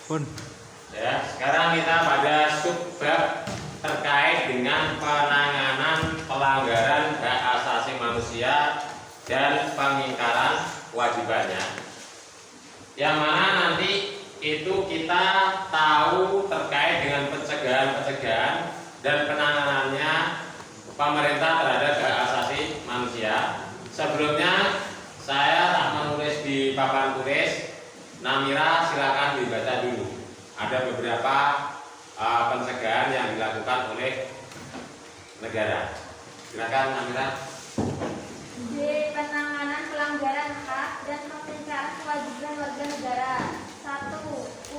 Pun. Ya, sekarang kita pada subbab terkait dengan penanganan pelanggaran hak asasi manusia dan pengingkaran kewajibannya. Yang mana nanti itu kita tahu terkait dengan pencegahan dan penanganannya pemerintah terhadap hak asasi manusia. Sebelumnya saya tak menulis di papan tulis. Namira silakan dibaca dulu. Ada beberapa pencegahan yang dilakukan oleh negara. Silakan Namira. D. Penanganan pelanggaran hak dan pengingkaran kewajiban warga negara. 1.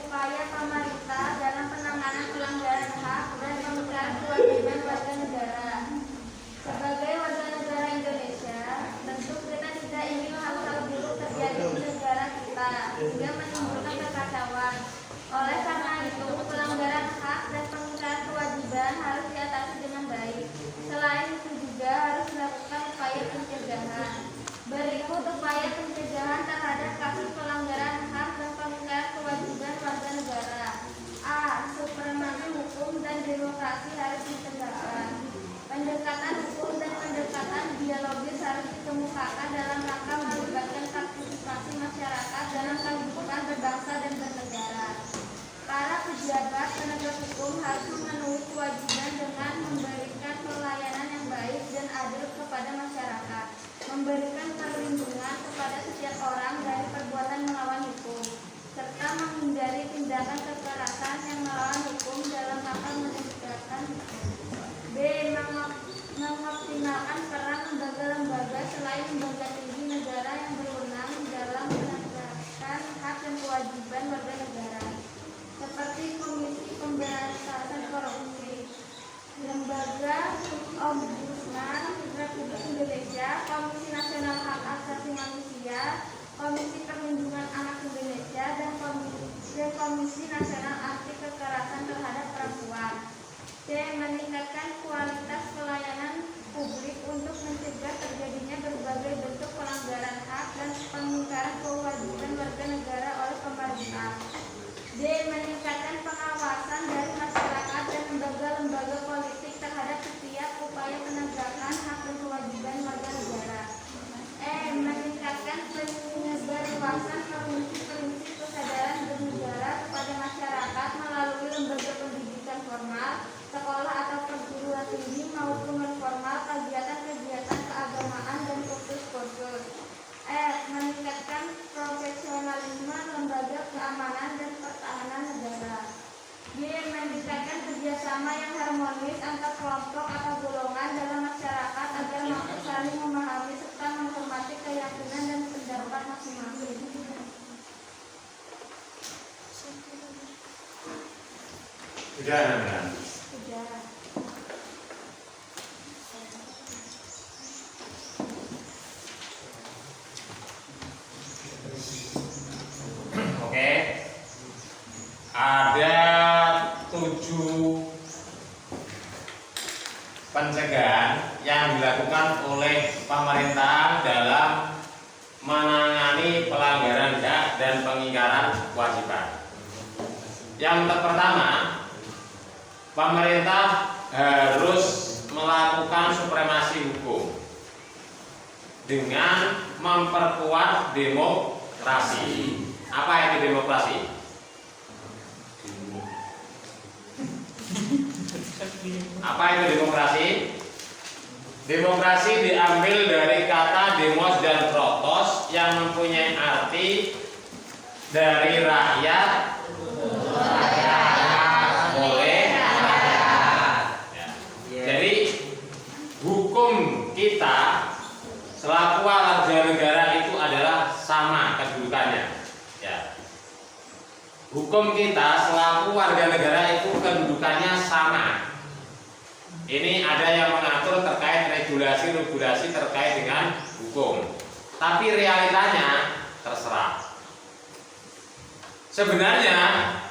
Upaya pemerintah dalam penanganan pelanggaran hak dan pengingkaran kewajiban warga negara. Sebagai warga negara Indonesia, tentu kita tidak ingin hal-hal buruk terjadi di negara kita hingga menimbulkan kekacauan. Oleh karena itu, pelanggaran hak dan pengingkaran kewajiban harus diatasi dengan baik. Selain itu juga harus dilakukan upaya pencegahan. Berikut upaya pencegahan terhadap kasus pelanggaran hak dan pengingkaran kewajiban warga negara. A. Supremasi hukum dan demokrasi harus ditegakkan. Pendekatan hukum dan pendekatan dialogis harus dikemukakan dalam rangka melibatkan partisipasi masyarakat dalam kehidupan berbangsa dan bernegara. Para pejabat penegak hukum harus memenuhi kewajiban dengan memberikan pelayanan yang baik dan adil kepada masyarakat, memberikan perlindungan kepada setiap orang dari perbuatan melawan hukum, serta menghindari tindakan kekerasan yang melawan hukum dalam rangka menegakkan hukum. B. Mengoptimalkan peran lembaga-lembaga selain lembaga tinggi negara yang berwenang dalam menegakkan hak dan kewajiban warga negara, seperti Komisi Pemberantasan Korupsi, Lembaga Ombudsman Republik Indonesia, Komisi Nasional Hak Asasi Manusia, Komisi Perlindungan Anak Indonesia, dan Komisi Nasional Anti Kekerasan Terhadap Perempuan. C. Meningkatkan kualitas pelayanan publik untuk mencegah terjadinya berbagai bentuk pelanggaran hak dan pengingkaran kewajiban warga negara oleh pemerintah. D. Meningkatkan pengawasan dari masyarakat dan lembaga-lembaga politik terhadap setiap upaya penegakan hak dan kewajiban warga negara. E. Meningkatkan penyebarluasan prinsip-prinsip kesadaran bernegara kepada masyarakat melalui lembaga pendidikan formal, sekolah atau perguruan tinggi maupun non formal, kegiatan-kegiatan keagamaan dan kursus-kursus. F. Meningkatkan profesionalisme lembaga keamanan dan pertahanan negara. G. Meningkatkan kerjasama yang harmonis antar kelompok atau golongan dalam masyarakat agar mampu saling memahami serta menghormati keyakinan dan pendapat masing-masing. Sudah Namira. Oke, ada 7 pencegahan yang dilakukan oleh pemerintah dalam menangani pelanggaran hak dan pengingkaran kewajiban. Yang pertama, pemerintah harus melakukan supremasi hukum dengan memperkuat demokrasi. Apa itu demokrasi? Apa itu demokrasi? Demokrasi diambil dari kata demos dan protos yang mempunyai arti dari rakyat oleh rakyat. Jadi hukum kita selaku warga negara itu adalah sama kedudukannya. Ya. Hukum kita selaku warga negara itu kedudukannya sama. Ini ada yang mengatur terkait regulasi-regulasi terkait dengan hukum. Tapi realitanya terserah. Sebenarnya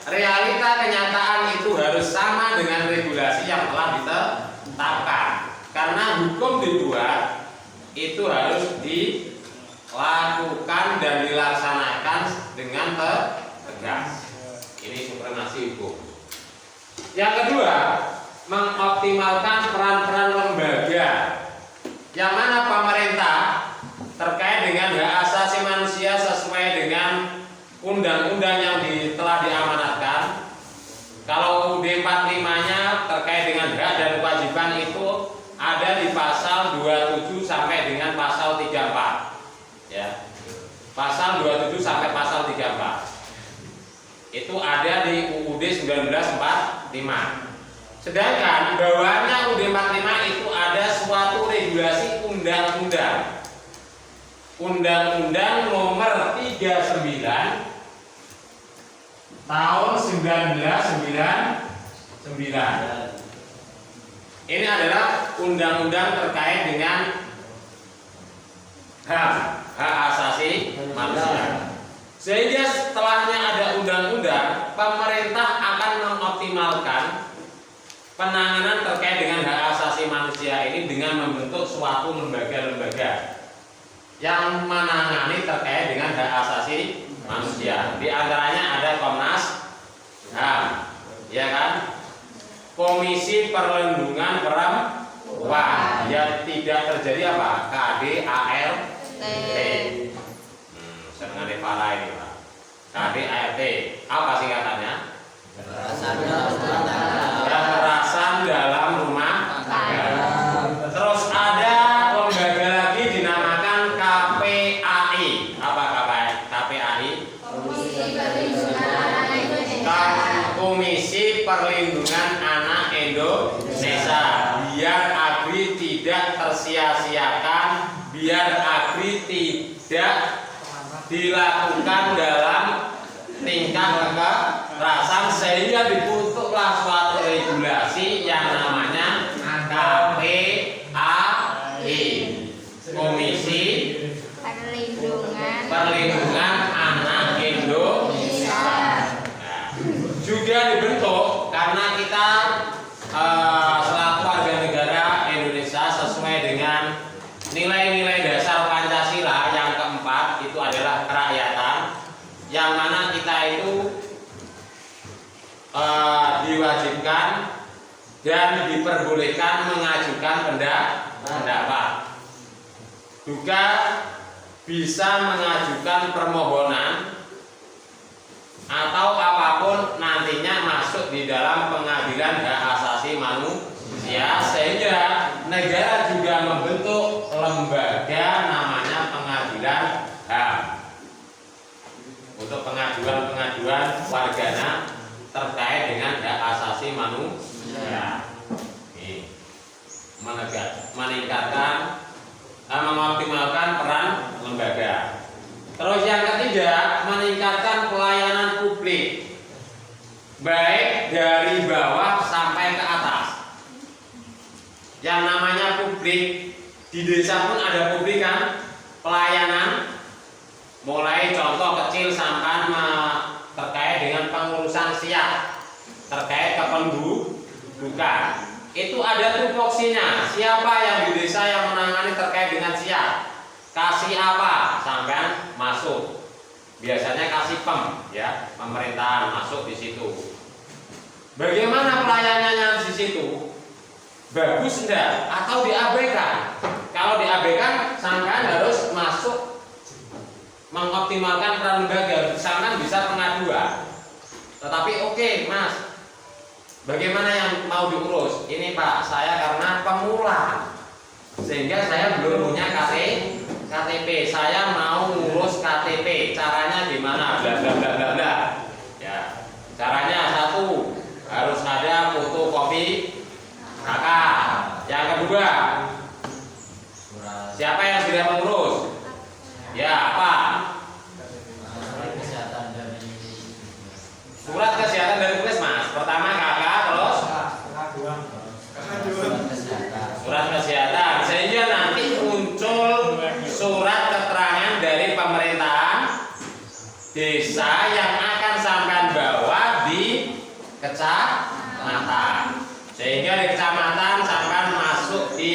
realita kenyataan itu harus sama dengan regulasi yang telah ditetapkan. Karena hukum dibuat itu harus dilakukan dan dilaksanakan dengan tegas. Ini sanksi hukum. Yang kedua, mengoptimalkan peran-peran lembaga, yang mana pemerintah terkait dengan hak asasi manusia sesuai dengan undang-undang yang telah diamanatkan. Kalau UUD 45-nya terkait dengan hak dan kewajiban itu ada di pasal 27 sampai dengan pasal 34. Ya. Pasal 27 sampai pasal 34. Itu ada di UUD 1945. Sedangkan bawahnya UUD 45 itu ada suatu regulasi undang-undang. Undang-Undang Nomor 39 Tahun 1999. Ini adalah undang-undang terkait dengan hak asasi manusia. Sehingga setelahnya ada undang-undang, pemerintah akan mengoptimalkan penanganan terkait dengan hak asasi manusia ini dengan membentuk suatu lembaga-lembaga yang menangani terkait dengan hak asasi manusia. Di antaranya ada Komnas HAM, ya kan? Komisi Perlindungan Perempuan, yang tidak terjadi apa? KDART. Saya mengenai para ini, Pak. KDART, apa singkatannya? Kekerasan dalam rumah tangga. Terus ada lembaga lagi dinamakan KPAI. Apa KPAI? Komisi Perlindungan Anak Indonesia. Biar AGRI tidak tersia-siakan, biar AGRI tidak dilakukan dalam tingkah kekerasan, sehingga dibentuklah suatu regulasi yang namanya KPAI, Komisi Perlindungan Anak Indonesia. Juga dibentuk karena kita selaku warga negara Indonesia sesuai dengan nilai-nilai dasar Pancasila yang keempat itu adalah kerakyatan, yang mana kita itu diwajibkan dan diperbolehkan mengajukan pendapat, juga bisa mengajukan permohonan atau apapun nantinya masuk di dalam pengadilan hak asasi manusia, sehingga negara juga membentuk lembaga namanya pengadilan HAM untuk pengaduan-pengaduan warganya terkait dengan hak asasi manusia. Ini meningkatkan, mengoptimalkan peran lembaga. Terus yang ketiga, meningkatkan pelayanan publik, baik dari bawah sampai ke atas. Yang namanya publik, di desa pun ada publik kan, pelayanan, mulai contoh kecil sampai terkait dengan pengurusan siap, terkait kependudukan. Itu ada tupoksinya, siapa yang di desa yang menangani terkait dengan siap, kasih apa sampai masuk. Biasanya kasih ya, pemerintahan masuk di situ. Bagaimana pelayanannya di situ? Bagus enggak atau diabaikan? Kalau diabaikan, sampean harus masuk mengoptimalkan peran lembaga, sampean bisa pengaduan. Tetapi oke, Mas, bagaimana yang mau diurus? Ini Pak, saya karena pemula, sehingga saya belum punya KTP. Saya mau ngurus KTP. Caranya gimana? Bla bla bla bla bla. Ya, caranya satu, harus ada fotokopi KK. Yang kedua, siapa yang sudah mengurus? Ya, apa? Surat kesehatan dari Puskesmas. Pertama KK, terus surat kesehatan. Sehingga nanti muncul surat keterangan dari pemerintahan desa yang akan sampean bawa di kecamatan. Sehingga di kecamatan sampean masuk di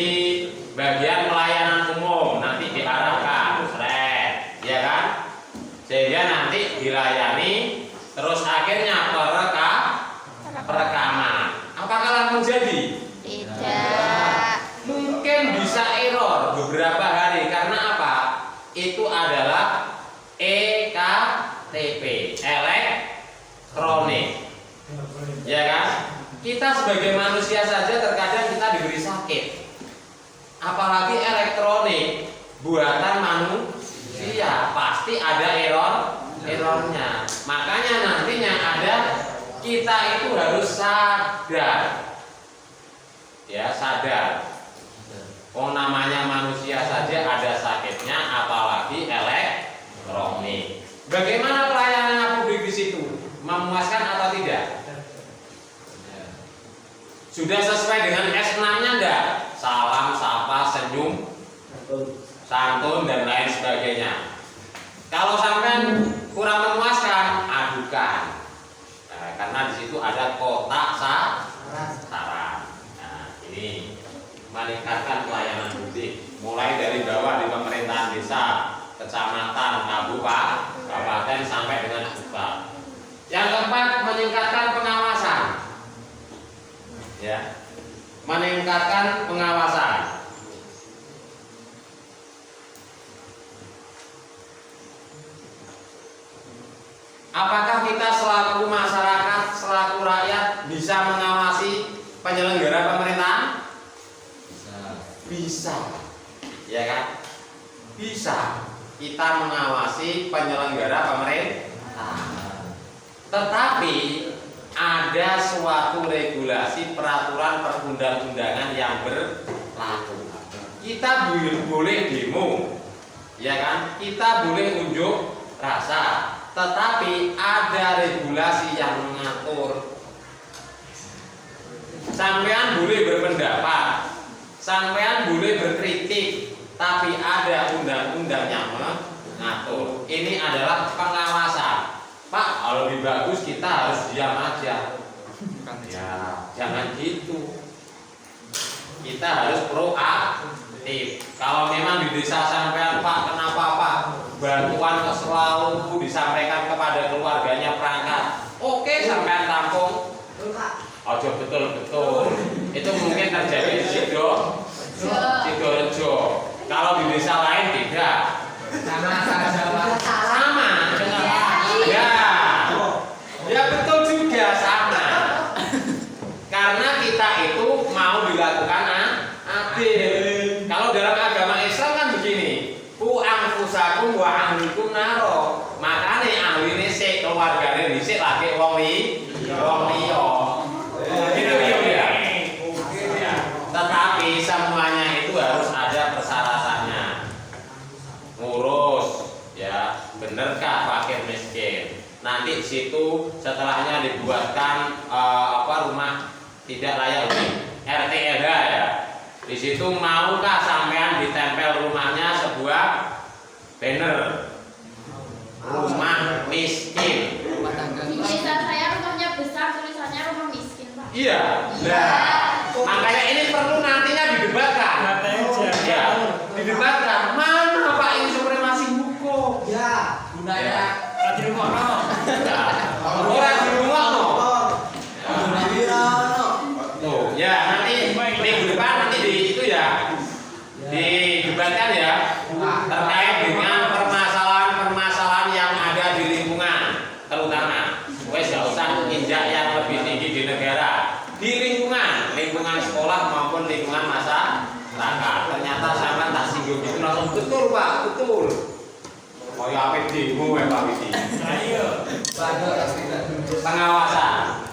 bagian pelayanan umum, nanti diarahkan, ya kan? Sehingga nanti dilayani, terus akhirnya perekaman. Apakah langsung jadi? Tidak. Mungkin bisa error beberapa hari karena apa? Itu adalah EKTP, elektronik. Ya kan? Kita sebagai manusia saja terkadang kita diberi sakit. Apalagi elektronik buatan manusia, pasti ada errornya. Makanya nantinya ada kita itu harus sadar. Ya, sadar. Oh, namanya manusia saja ada sakitnya, apalagi elektronik. Bagaimana pelayanan publik di situ? Memuaskan atau tidak? Sudah sesuai dengan S6-nya enggak? Salam, sapa, senyum, santun dan lain sebagainya. Kalau sampai kurang memuaskan, adukan. Nah, karena di situ ada kotak saran. Nah, ini meningkatkan pelayanan publik mulai dari bawah di pemerintahan desa, kecamatan, kabupaten sampai dengan pusat. Yang keempat, meningkatkan pengawasan. Ya, meningkatkan pengawasan. Apakah kita selaku masyarakat, selaku rakyat bisa mengawasi penyelenggara pemerintahan? Bisa. Ya kan? Bisa. Kita mengawasi penyelenggara pemerintahan. Tetapi ada suatu regulasi peraturan perundang-undangan yang berlaku. Kita boleh demo, ya kan? Kita boleh unjuk rasa, tetapi ada regulasi yang mengatur. Sampean boleh berpendapat, sampean boleh berkritik, tapi ada undang-undang yang mengatur. Ini adalah pengawasan. Pak, kalau lebih bagus kita harus diam aja. Ya, jangan gitu. Kita harus proaktif. Kalau memang di desa sampean, Pak, kenapa Pak? Bantuan kok selalu disampaikan kepada keluarganya perangkat. Oke, sampean tampung. Ojo betul-betul. Itu mungkin terjadi di Sidorejo. Kalau di desa lain tidak. Sama. Ya betul juga sama. Karena kita itu mau dilakukan adil. Kalau dalam agama Islam kan begini, ku anfusakum wa ahlikum naro. Makanya ahline sik, keluargane dhisik lagi wong liya. Gitu ya. Tetapi semuanya itu harus ada persyaratannya. Ngurus, ya, benerkah fakir miskin? Nanti di situ setelahnya dibuatkan rumah tidak layak huni RT/RW ya. Di situ maukah sampean ditempel rumahnya sebuah banner rumah miskin? Tulisan saya rumahnya besar, tulisannya rumah miskin, Pak. Iya. Nah, makanya ini perlu nantinya didebatkan. Ya, didebatkan. Mana Pak ini supremasi hukum? Ya, gunanya rajin ngono. Orang di rumah no. Tuh, ya nanti minggu depan nanti di itu ya didebatkan ya terkait dengan permasalahan yang ada di lingkungan, terutama wes gak usah injak yang lebih tinggi di negara, di lingkungan sekolah maupun lingkungan masyarakat. Ternyata sama tak singgung itu langsung betul Pak, betul. Oh ya apa demo ya Pak Widi? Ayo. Pengawasan.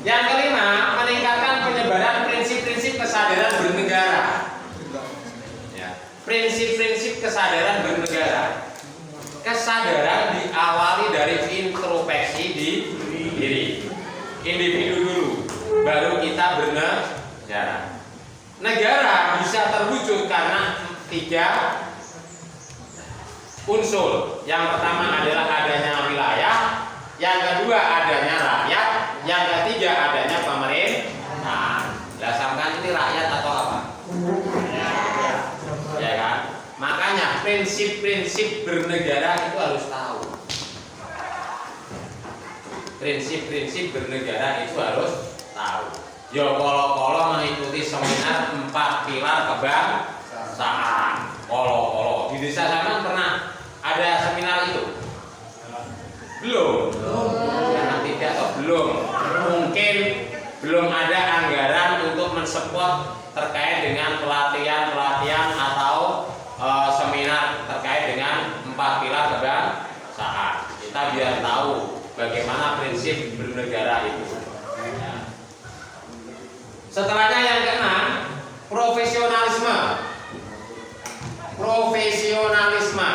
Yang kelima, meningkatkan penyebaran prinsip-prinsip kesadaran bernegara. Ya, prinsip-prinsip kesadaran bernegara. Kesadaran diawali dari introspeksi diri. Individu dulu, baru kita bernegara. Negara bisa terwujud karena 3 unsur. Yang pertama adalah adanya wilayah, yang kedua adanya rakyat, yang ketiga adanya pemerintahan. Lah sampean ini rakyat atau apa? Ya kan? Makanya prinsip-prinsip bernegara itu harus tahu. prinsip-prinsip bernegara itu harus tahu. Yo kolo-kolo mengikuti seminar 4 pilar kebangsaan. Kolo-kolo di desa sampean pernah ada seminar itu? Belum. Karena tidak atau belum. Mungkin belum ada anggaran untuk mensupport terkait dengan pelatihan atau seminar terkait dengan 4 pilar kebangsaan. Kita biar tahu bagaimana prinsip bernegara itu. Ya. Setelahnya yang keenam, profesionalisme. Profesionalisme.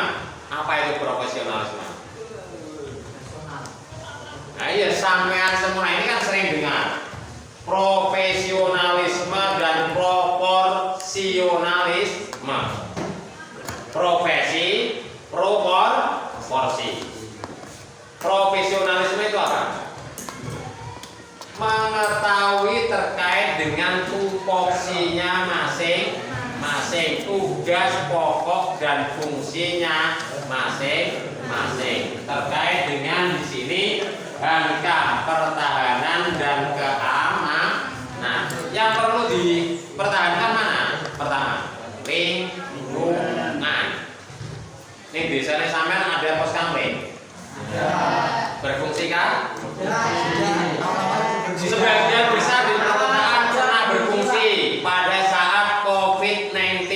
Apa itu profesionalisme? Nah, iya, sampean semua ini kan sering dengar profesionalisme dan proporsionalisme. Profesi, proporsi. Profesionalisme itu apa? Mengetahui terkait dengan tupoksinya masing-masing, tugas pokok dan fungsinya masing-masing. Terkait dengan di sini angka pertahanan dan keamanan. Yang perlu dipertahankan mana? Pertama, lingkungan. Ini biasanya sampean ada pos kamling. Berfungsi kan? Sebagian besar di perkotaan pernah berfungsi pada saat COVID-19.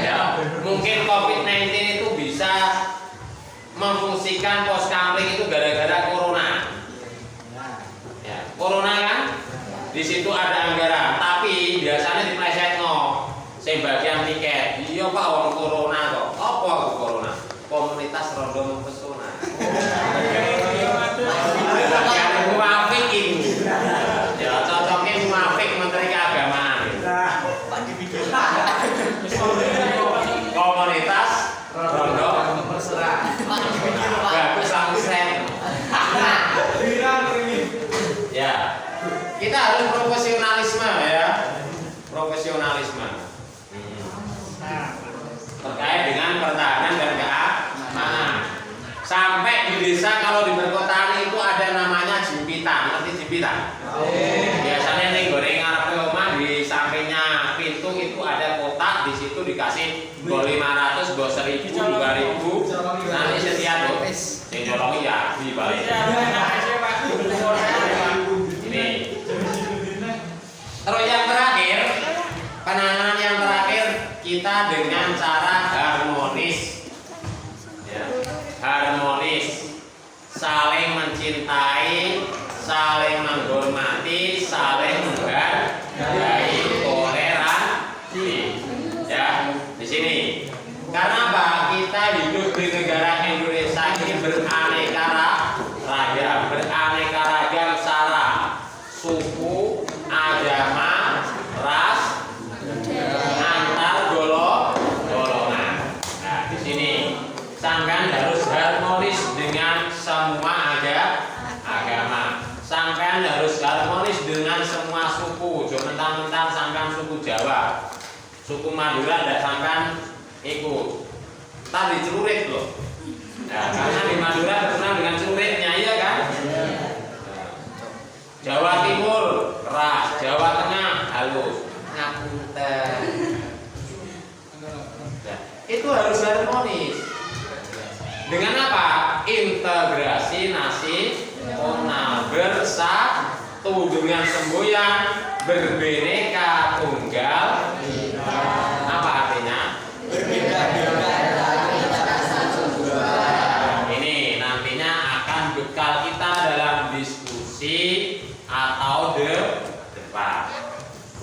Ya, mungkin COVID-19 itu bisa memfungsikan pos kamling itu gara-gara corona. Ya, corona kan? Di situ ada anggaran, tapi biasanya diplesetno. Sebagian tiket. Iya Pak, wong corona kok. Apa aku corona? Komunitas rondo mempesona. Yang muafik ini. Ya cocoknya muafik Menteri Keagamaan. Komunitas rondo mempesona. Bagus langsung. Ya, kita harus profesionalisme ya. Profesionalisme. Terkait dengan pertahanan dan keamanan. Sampai di desa kalau di perkotaan itu ada namanya jimpitan. Ngerti jimpitan? Biasanya nih goreng ngarep rumah di sampingnya pintu itu ada kotak, di situ dikasih go 500, go 1000, 2000. Nanti setiap tuh yang nyolong ya dibalik. Ini. Terus yang terakhir, penanganan yang terakhir kita dengan cara harmonis. Ya. Harmonis, saling mencintai, saling menghormati, saling menghargai, toleransi. Ya, di sini. Karena apa? Kita hidup di negara Indonesia ini beraneka ragam, beraneka ragam sara, suku, agama, ras, antar golongan. Nah, di sini sampean harus harmonis dengan semua agama. Sampean harus harmonis dengan semua suku. Jangan mentang-mentang sampean suku Jawa, suku Madura ada sampean ikut. Tadi celurit loh. Nah, karena di Madura terkenal dengan celuritnya, iya kan? Jawa Timur keras, Jawa Tengah halus. Ngapunten. Ya, itu harus harmonis. Dengan apa? Integrasi nasional, bersatu dengan semboyan, berbineka tunggal. Apa artinya? Ini nantinya akan bekal kita dalam diskusi atau debat.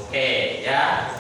Oke, ya.